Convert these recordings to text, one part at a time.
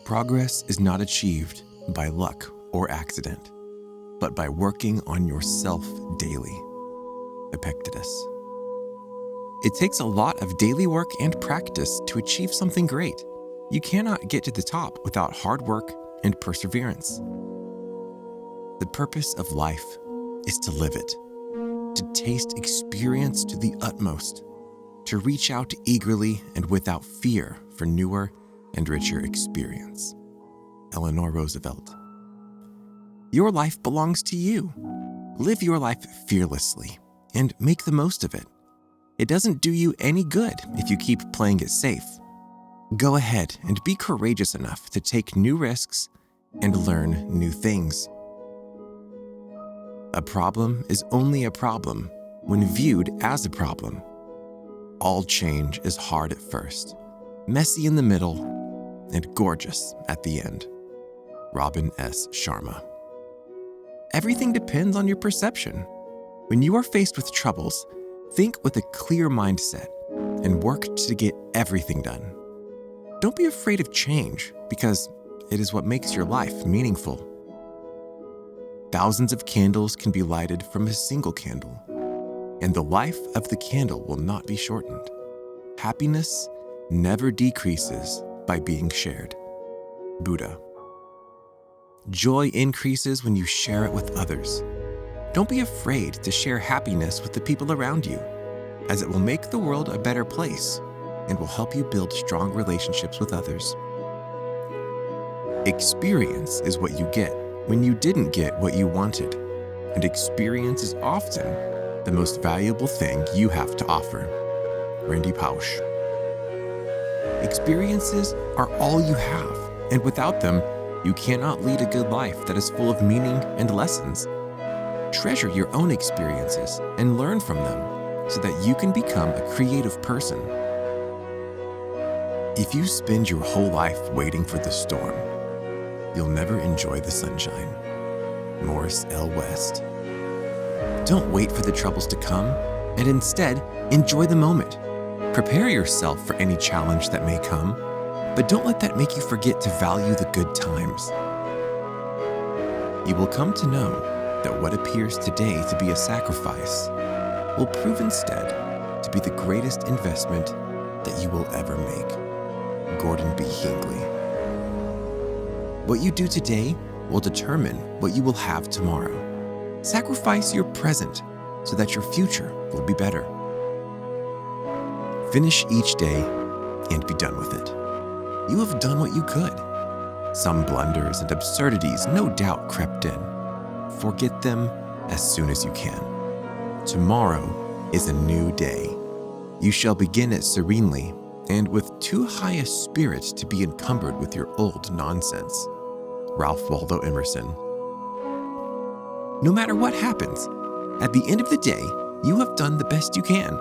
Progress is not achieved by luck or accident, but by working on yourself daily. Epictetus. It takes a lot of daily work and practice to achieve something great. You cannot get to the top without hard work and perseverance. The purpose of life is to live it, to taste experience to the utmost, to reach out eagerly and without fear for newer and richer experience. Eleanor Roosevelt. Your life belongs to you. Live your life fearlessly and make the most of it. It doesn't do you any good if you keep playing it safe. Go ahead and be courageous enough to take new risks and learn new things. A problem is only a problem when viewed as a problem. All change is hard at first, messy in the middle, and gorgeous at the end. Robin S. Sharma. Everything depends on your perception. When you are faced with troubles, think with a clear mindset and work to get everything done. Don't be afraid of change because it is what makes your life meaningful. Thousands of candles can be lighted from a single candle, and the life of the candle will not be shortened. Happiness never decreases by being shared. Buddha. Joy increases when you share it with others. Don't be afraid to share happiness with the people around you, as it will make the world a better place and will help you build strong relationships with others. Experience is what you get when you didn't get what you wanted, and experience is often the most valuable thing you have to offer. Randy Pausch. Experiences are all you have, and without them, you cannot lead a good life that is full of meaning and lessons. Treasure your own experiences and learn from them so that you can become a creative person. If you spend your whole life waiting for the storm, you'll never enjoy the sunshine. Morris L. West. Don't wait for the troubles to come, and instead, enjoy the moment. Prepare yourself for any challenge that may come, but don't let that make you forget to value the good times. You will come to know that what appears today to be a sacrifice will prove instead to be the greatest investment that you will ever make. Gordon B. Hinckley. What you do today will determine what you will have tomorrow. Sacrifice your present so that your future will be better. Finish each day and be done with it. You have done what you could. Some blunders and absurdities no doubt crept in. Forget them as soon as you can. Tomorrow is a new day. You shall begin it serenely and with too high a spirit to be encumbered with your old nonsense. Ralph Waldo Emerson. No matter what happens, at the end of the day, you have done the best you can.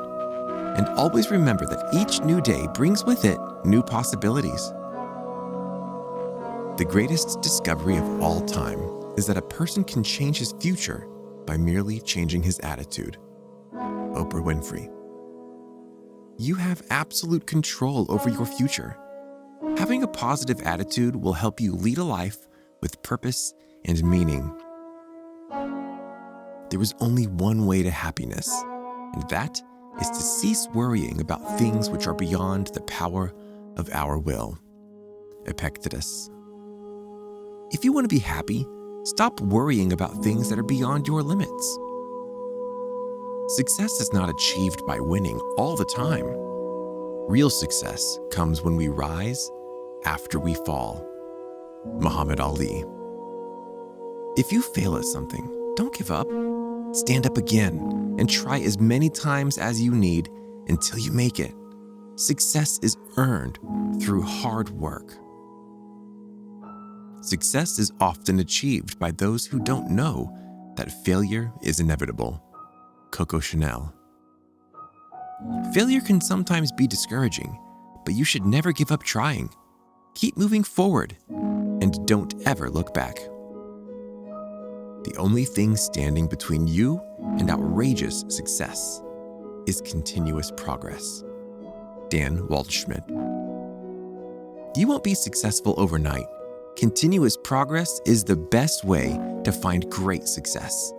And always remember that each new day brings with it new possibilities. The greatest discovery of all time is that a person can change his future by merely changing his attitude. Oprah Winfrey. You have absolute control over your future. Having a positive attitude will help you lead a life with purpose and meaning. There is only one way to happiness, and that is to cease worrying about things which are beyond the power of our will. Epictetus. If you want to be happy, stop worrying about things that are beyond your limits. Success is not achieved by winning all the time. Real success comes when we rise after we fall. Muhammad Ali. If you fail at something, don't give up. Stand up again and try as many times as you need until you make it. Success is earned through hard work. Success is often achieved by those who don't know that failure is inevitable. Coco Chanel. Failure can sometimes be discouraging, but you should never give up trying. Keep moving forward and don't ever look back. The only thing standing between you and outrageous success is continuous progress. Dan Waldschmidt. You won't be successful overnight continuous progress is the best way to find great success.